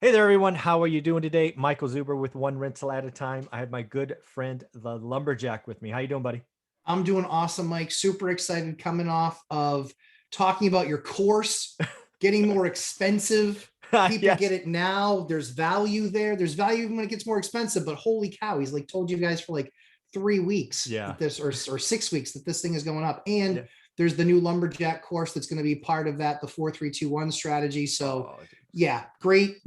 Hey there, everyone. How are you doing today? Michael Zuber with One Rental at a Time. I have my good friend, the Lumberjack, with me. How you doing, buddy? I'm doing awesome, Mike. Super excited coming off of talking about your course getting more expensive. People get Yes. it now. There's value there. There's value when it gets more expensive, but holy cow, he's like told you guys for like 3 weeks Yeah. that this or 6 weeks that this thing is going up. And Yeah. there's the new lumberjack course that's going to be part of that, the 4-3-2-1 strategy. So Oh, dude. yeah, great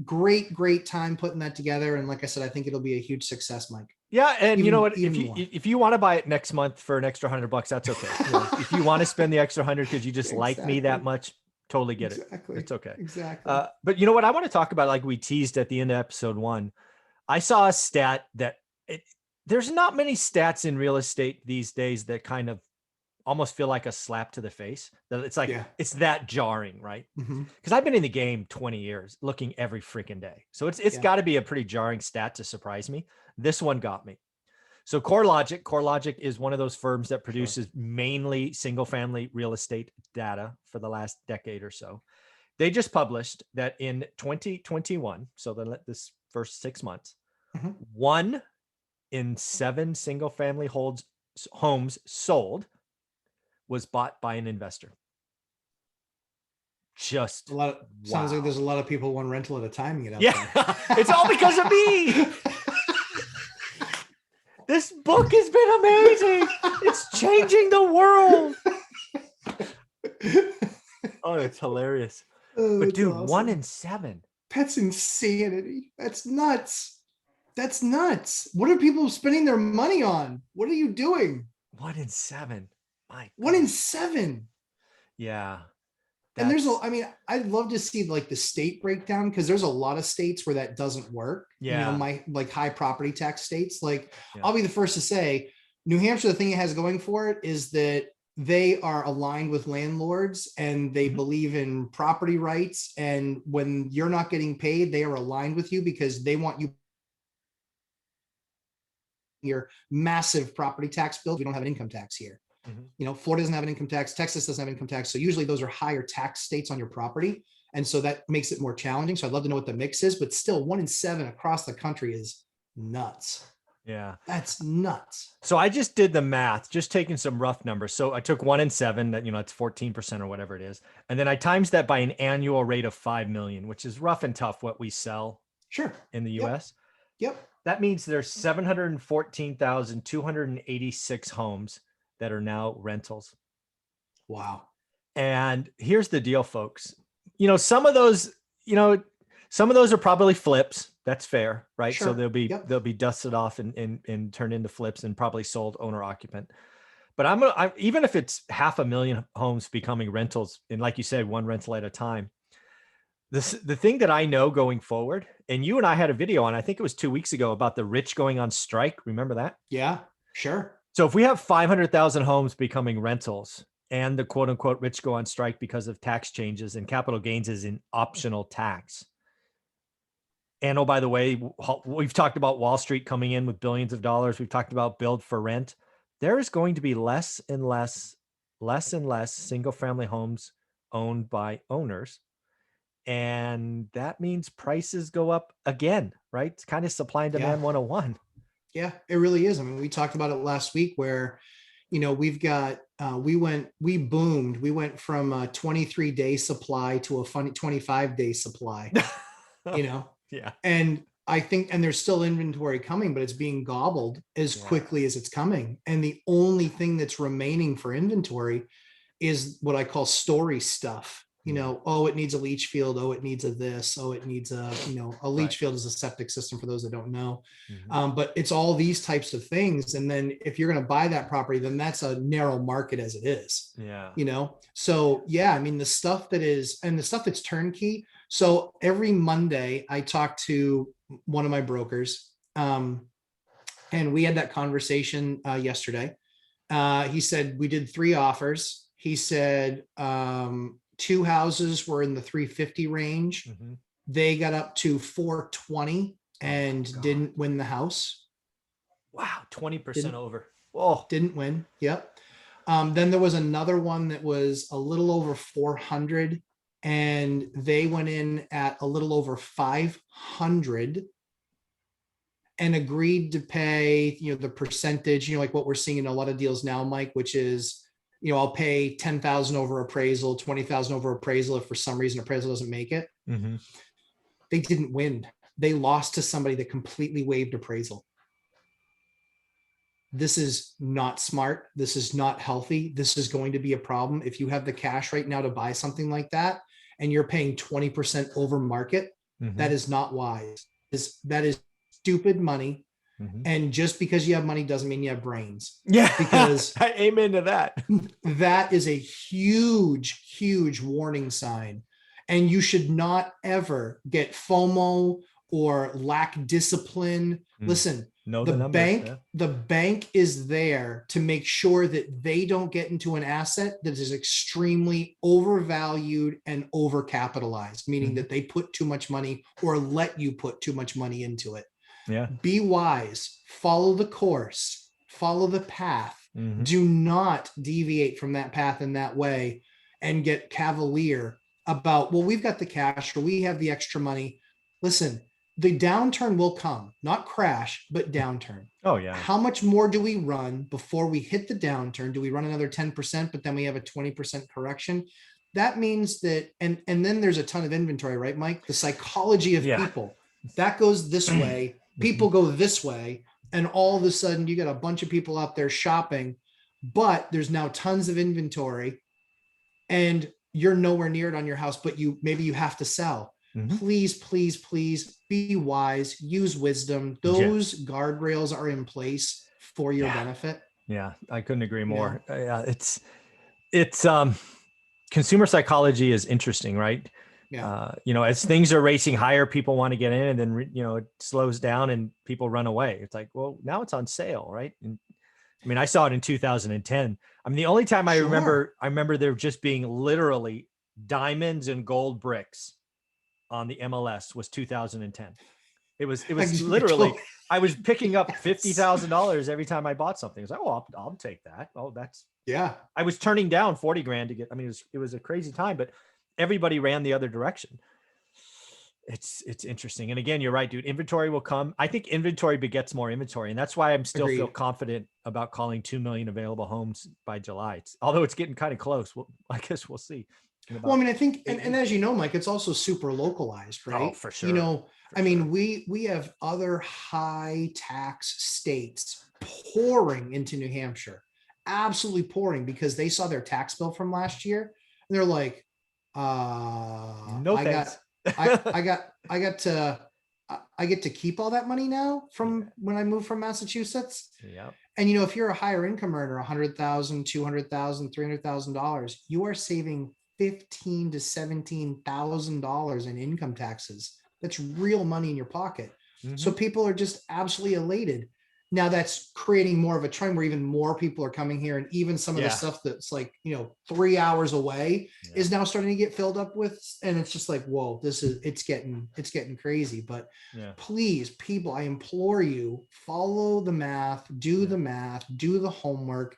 time putting that together. And like I said, I think it'll be a huge success, Mike. Yeah, and you know Even what? If even you more. if you want to buy it next month for an extra $100, that's okay. You know, if you want to spend the extra 100 because you just like me that Exactly. much, totally get it. Exactly. It's okay. Exactly. But you know what? I want to talk about, like we teased at the end of episode 1. I saw a stat that there's not many stats in real estate these days that kind of almost feel like a slap to the face. That it's like Yeah. it's that jarring, right? Hmm. Because I've been in the game 20 years, looking every freaking day. So it's Yeah. got to be a pretty jarring stat to surprise me. This one got me. So CoreLogic is one of those firms that Sure. produces mainly single family real estate data for the last decade or so. They just published that in 2021, so this first 6 months, Hmm. 1 in 7 single family homes sold was bought by an investor. A Just lot of sounds like there's wow. a lot of people one rental at a time get out Yeah, there. it's all because of me. This book has been amazing. It's changing the world. Oh, it's hilarious. Oh, But that's dude, one awesome. in seven. That's insanity. That's nuts. That's nuts. What are people spending their money on? What are you doing? 1 in 7. My 1 in 7. yeah. And there's a, That's I mean, I'd love to see like the state breakdown because there's a lot of states where that doesn't work. yeah. My like high property tax states. Like, Yeah. I'll be the first to say, New Hampshire, the thing it has going for it is that they are aligned with landlords and they Mhm. believe in property rights. And when you're not getting paid, they are aligned with you because they want you your massive property tax bills. We don't have an income tax here. Mhm. Florida doesn't have an income tax, Texas doesn't have income tax. So usually those are higher tax states on your property. And so that makes it more challenging. So I'd love to know what the mix is, but still 1 in 7 across the country is nuts. Yeah. That's nuts. So I just did the math, just taking some rough numbers. So I took 1 in 7, that, it's 14% or whatever it is. And then I times that by an annual rate of 5 million, which is rough and tough what we sell Sure. in the Yep. US. Yep. That means there's 714,286 homes that are now rentals. Wow. And here's the deal, folks. Some of those, some of those are probably flips. That's fair, right? So Sure. they'll be Yep. they'll be dusted off and turned into flips and probably sold owner occupant. But even if it's 500,000 homes becoming rentals, and like you said, one rental at a time. The thing that I know going forward, and you and I had a video on, I think it was 2 weeks ago, about the rich going on strike. Remember that? Yeah. Sure. So if we have 500,000 homes becoming rentals and the quote unquote rich go on strike because of tax changes and capital gains is an optional tax. And oh, by the way, we've talked about Wall Street coming in with billions of dollars. We've talked about build for rent. There is going to be less and less single family homes owned by owners. And that means prices go up again, right? It's kind of supply and Yeah. demand 101. Yeah. It really is. I mean, we talked about it last week where we've got we boomed. We went from a 23-day supply to a funny 25-day supply, you know, Yeah. and I think, and there's still inventory coming, but it's being gobbled as Yeah. quickly as it's coming. And the only thing that's remaining for inventory is what I call story stuff. Yeah. Oh, it needs a leach field. Oh, it needs a this. Oh, it needs a leach Right. field is a septic system for those that don't know. Mhm. But it's all these types of things. And then if you're going to buy that property, then that's a narrow market as it is. Yeah. So yeah, I mean, the stuff that's turnkey. So every Monday I talk to one of my brokers, and we had that conversation yesterday. He said we did 3 offers. He said 2 houses were in the 350 range. Mm-hmm. They got up to 420 and didn't win the house. Wow, 20% Didn't over. Whoa. didn't win. Yep. Then there was another one that was a little over 400 and they went in at a little over 500 and agreed to pay, the percentage, like what we're seeing in a lot of deals now, Mike, which is, I'll pay 10,000 over appraisal, 20,000 over appraisal if for some reason appraisal doesn't make it. Mm-hmm. They didn't win. They lost to somebody that completely waived appraisal. This is not smart. This is not healthy. This is going to be a problem. If you have the cash right now to buy something like that and you're paying 20% over market, Mm-hmm. that is not wise. That is stupid money. Mm-hmm. And just because you have money doesn't mean you have brains. Yeah, because amen to that. That is a huge, huge warning sign. And you should not ever get FOMO or lack discipline. Listen, the bank is there to make sure that they don't get into an asset that is extremely overvalued and overcapitalized, meaning that they put too much money or let you put too much money into it. Yeah. Be wise, follow the course, follow the path. Mm-hmm. Do not deviate from that path in that way and get cavalier about, well, we've got the cash or we have the extra money. Listen, the downturn will come, not crash, but downturn. Oh yeah. How much more do we run before we hit the downturn? Do we run another 10%, but then we have a 20% correction? That means that, and then there's a ton of inventory, right, Mike? The psychology of people, that goes this way, people go this way, and all of a sudden you got a bunch of people out there shopping, but there's now tons of inventory and you're nowhere near it on your house, but maybe you have to sell. Mm-hmm. Please be wise, use wisdom. Those guardrails are in place for your benefit. Yeah, I couldn't agree more. It's consumer psychology is interesting, right? Yeah. As things are racing higher, people want to get in, and then, it slows down and people run away. It's like, well, now it's on sale, right? And I mean, I saw it in 2010. I mean, the only time I remember there just being literally diamonds and gold bricks on the MLS was 2010. It was literally, I was picking up $50,000 every time I bought something. I was like, oh, I'll take that. Oh, that's, I was turning down 40 grand to get, I mean, it was a crazy time, but everybody ran the other direction. It's interesting. And again, you're right, dude. Inventory will come. I think inventory begets more inventory. And that's why I'm still feel confident about calling 2 million available homes by July. Although it's getting kind of close. I guess we'll see. Well, I mean, I think, and as you know, Mike, it's also super localized, right? Oh, for sure. We have other high tax states pouring into New Hampshire, absolutely pouring, because they saw their tax bill from last year and they're like, no thanks. I get to keep all that money now from when I moved from Massachusetts. Yeah. And if you're a higher income earner, $100,000, $200,000, $300,000, you are saving $15,000 to $17,000 in income taxes. That's real money in your pocket. Mm-hmm. So people are just absolutely elated. Now that's creating more of a trend where even more people are coming here, and even some of the stuff that's like, 3 hours away is now starting to get filled up with, and it's just like, whoa, it's getting crazy. But please, people, I implore you, follow the math, do the math, do the homework.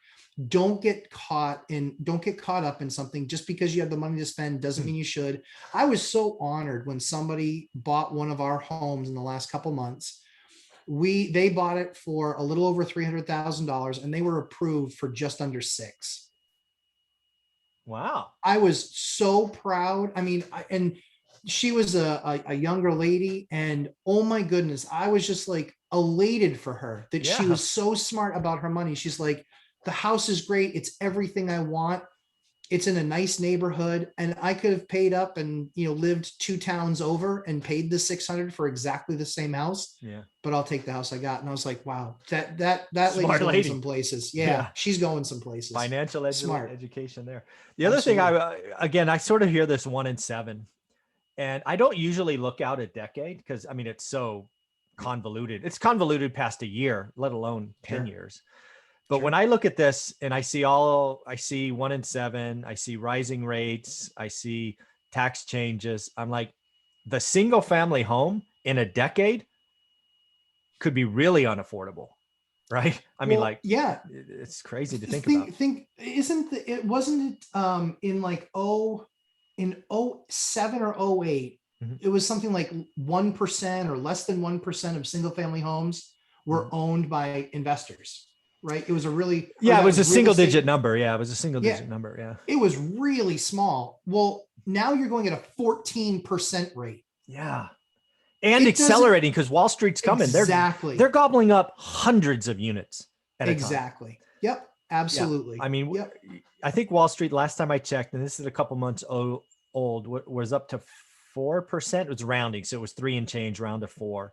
Don't get caught up in something just because you have the money to spend doesn't mean you should. I was so honored when somebody bought one of our homes in the last couple months. They bought it for a little over $300,000 and they were approved for just under $6 million. Wow. I was so proud. I mean, and she was a younger lady, and oh my goodness, I was just like elated for her that she was so smart about her money. She's like, the house is great. It's everything I want. It's in a nice neighborhood, and I could have paid up and, lived 2 towns over and paid the $600 for exactly the same house. Yeah. But I'll take the house I got. And I was like, wow, that lady's going some places. Yeah. She's going some places. Financial education there. The other thing I sort of hear this 1 in 7, and I don't usually look out a decade because I mean, it's so convoluted. It's convoluted past a year, let alone 10 years. But when I look at this and I see 1 in 7, I see rising rates, I see tax changes. I'm like, the single family home in a decade could be really unaffordable, right? I mean, it's crazy to think about. Wasn't it in like in '07 or '08, Mhm. it was something like 1% or less than 1% of single family homes were Mhm. owned by investors, right? It was a really, or Yeah, it that was was a real single digit estate. number. Yeah, it was a single Yeah, digit number. Yeah. it was really small. Well, now you're going at a 14% rate. Yeah. And It doesn't, accelerating because Wall Street's coming. They're exactly, gobbling up hundreds of units at a time. exactly. Yep, Yeah. absolutely. I mean, Yep. I think Wall Street last time I checked, and this is a couple months old, was up to 4%. It was rounding, so it was 3 and change, round to 4.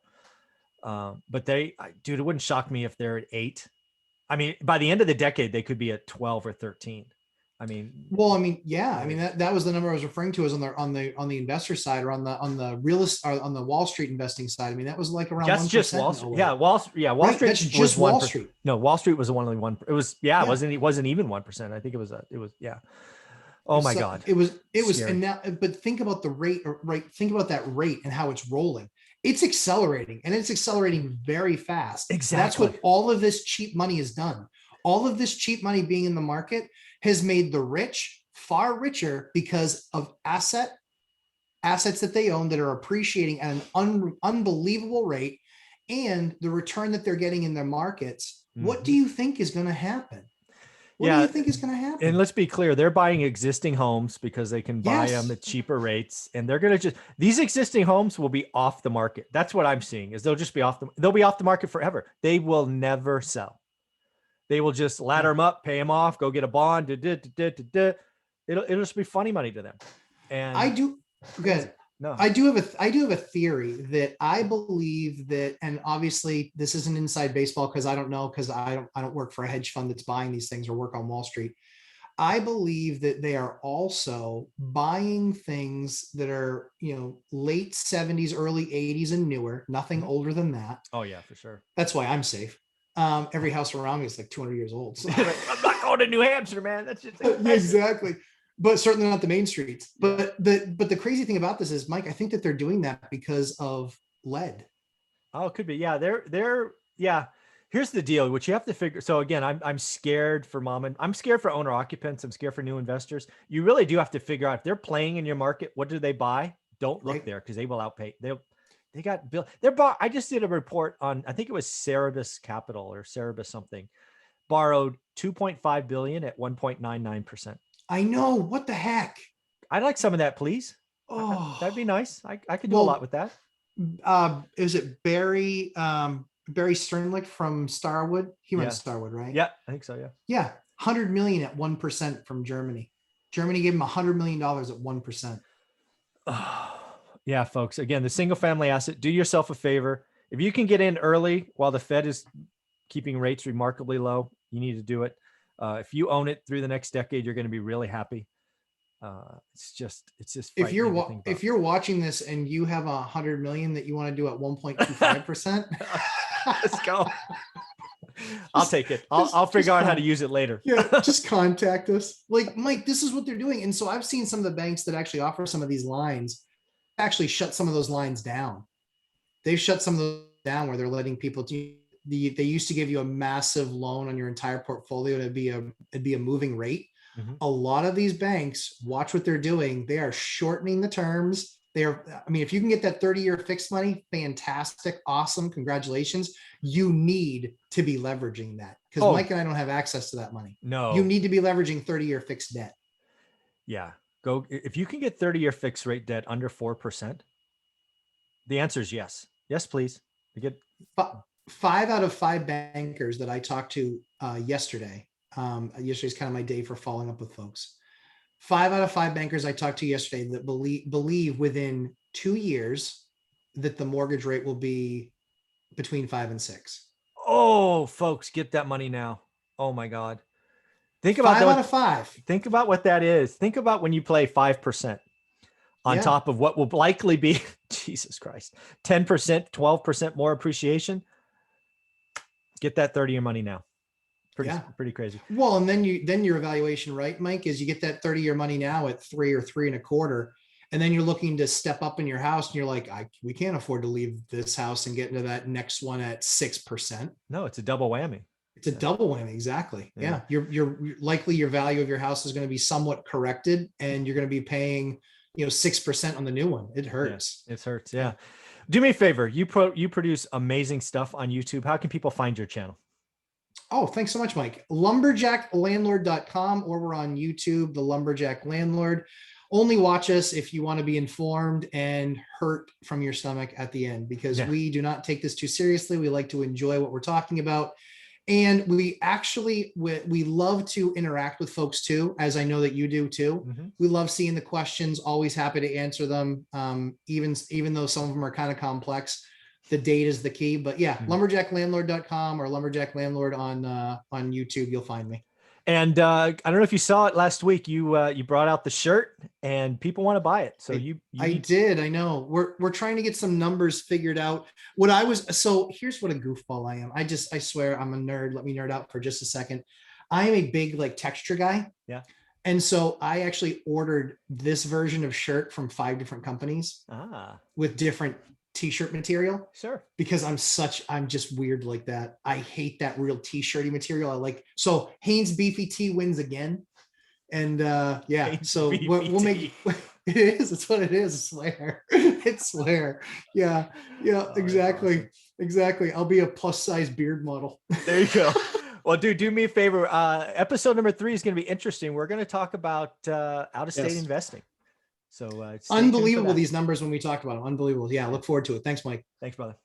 But dude, it wouldn't shock me if they're at 8. I mean, by the end of the decade, they could be at 12 or 13. I mean, Well, I mean, yeah, I mean really. that was the number I was referring to, as on the investor side, or on the real estate, or on the Wall Street investing side. I mean, that was like around That's just 1% Wall in Street. '08. Yeah, Wall Right? That's Street was just one Wall percent. Street. No, Wall Street was only one. It was, yeah, Yeah. it wasn't even 1%. I think yeah. Oh my So God. it was, and Scary. now, but think about the rate, right? Think about that rate and how it's rolling. It's accelerating, and it's accelerating very fast. That's Exactly. what all of this cheap money has done. All of this cheap money being in the market has made the rich far richer because of assets that they own that are appreciating at an unbelievable rate, and the return that they're getting in their markets. What do Mhm. you think is going to happen? What do Yeah. you think is going to And happen? let's be clear, they're buying existing homes because they can buy them Yes. at cheaper rates. And they're going to these existing homes will be off the market. That's what I'm seeing is they'll be off the market forever. They will never sell. They will just ladder Yeah. them up, pay them off, go get a bond. It'll just be funny money to them. I And do. crazy. Good. No. I do have a theory that I believe that, and obviously this isn't inside baseball because I don't know, because I don't work for a hedge fund that's buying these things or work on Wall Street. I believe that they are also buying things that are, late '70s, early '80s and newer, nothing Mhm. older than that. Oh yeah, for sure. That's why I'm safe. Every house around me is like 200 years old. So. Like, I'm not going to New Hampshire, man. That's just Yeah, expensive. exactly. But certainly not the main streets. Yeah. But the crazy thing about this is, Mike, I think that they're doing that because of lead. Oh, it could be. Yeah, yeah. Here's the deal, which you have to figure. So again, I'm scared for I'm scared for owner occupants. I'm scared for new investors. You really do have to figure out if they're playing in your market, what do they buy? Don't look Right? there because they will outpay. They got built. They're bought. I just did a report on, I think it was Cerebus Capital or Cerebus something, borrowed 2.5 billion at 1.99%. I know. What the heck? I'd like some of that, please. That'd Oh, be nice. I could do a lot well, with that. is it Barry Sternlicht from Starwood? He runs Yeah. Starwood, right? Yeah, I think so. Yeah. Yeah. 100 million at 1% from Germany. Germany gave him $100 million at 1%. Yeah, folks. Again, the single family asset, do yourself a favor. If you can get in early while the Fed is keeping rates remarkably low, you need to do it. If you own it through the next decade, you're going to be really happy. It's just If frightening to you're think about. if you're watching this and you have 100 million that you want to do at 1.25%, Let's go. I'll take it. I'll figure out how to use it later. yeah, just contact us. Like, Mike, this is what they're doing. And so I've seen some of the banks that actually offer some of these lines actually shut some of those lines down. They've shut some of those down where they're letting people they used to give you a massive loan on your entire portfolio to be a moving rate. Mhm. A lot of these banks, watch what they're doing. They are shortening the terms. I mean, if you can get that 30-year fixed money, fantastic, awesome, congratulations. You need to be leveraging that, because Oh, Mike and I don't have access to that money. You no. need to be leveraging 30-year fixed debt. Yeah. Go if you can get 30-year fixed rate debt under 4%. The answer is yes. Yes, please. You get 5 out of 5 bankers that I talked to yesterday. Yesterday is kind of my day for following up with folks. 5 out of 5 bankers I talked to yesterday that believe within 2 years that the mortgage rate will be between 5 and 6. Oh, folks, get that money now. Oh my God. Think about Five out that. of five. Think about what that is. Think about when you play 5% on Yeah. top of what will likely be, Jesus Christ, 10%, 12% more appreciation. Get that 30-year money now. Yeah. Pretty crazy. Well, and then your evaluation, right, Mike, is you get that 30-year money now at 3 or 3.25. And then you're looking to step up in your house and you're like, we can't afford to leave this house and get into that next one at 6%. No, it's a double whammy. It's a double whammy. Exactly. Yeah. Yeah. You're likely your value of your house is going to be somewhat corrected, and you're going to be paying, 6% on the new one. It hurts. It hurts. Yeah. Do me a favor. You produce amazing stuff on YouTube. How can people find your channel? Oh, thanks so much, Mike. Lumberjacklandlord.com, or we're on YouTube, The Lumberjack Landlord. Only watch us if you want to be informed and hurt from your stomach at the end, because we do not take this too seriously. We like to enjoy what we're talking about. And we actually, we love to interact with folks too, as I know that you do too. We love seeing the questions, always happy to answer them. Even though some of them are kind of complex, the date is the key. But yeah, lumberjacklandlord.com or lumberjacklandlord on YouTube, you'll find me. And I don't know if you saw it last week. You brought out the shirt, and people want to buy it. So I did. I know. We're trying to get some numbers figured out. So here's what a goofball I am. I swear I'm a nerd. Let me nerd out for just a second. I am a big texture guy. Yeah. And so I actually ordered this version of shirt from 5 different companies with different t-shirt material. Sure. Because I'm just weird like that. I hate that real t-shirty material. So Hanes Beefy Tee wins again. And so we'll make it is. It's what it is. I swear. It's swear. Yeah. Exactly. Awesome. Exactly. I'll be a plus size beard model. There you go. Well, dude, do me a favor. Episode number 3 is going to be interesting. We're going to talk about out-of-state investing. So unbelievable, these numbers when we talk about them. Unbelievable. Yeah, look forward to it. Thanks, Mike. Thanks, brother.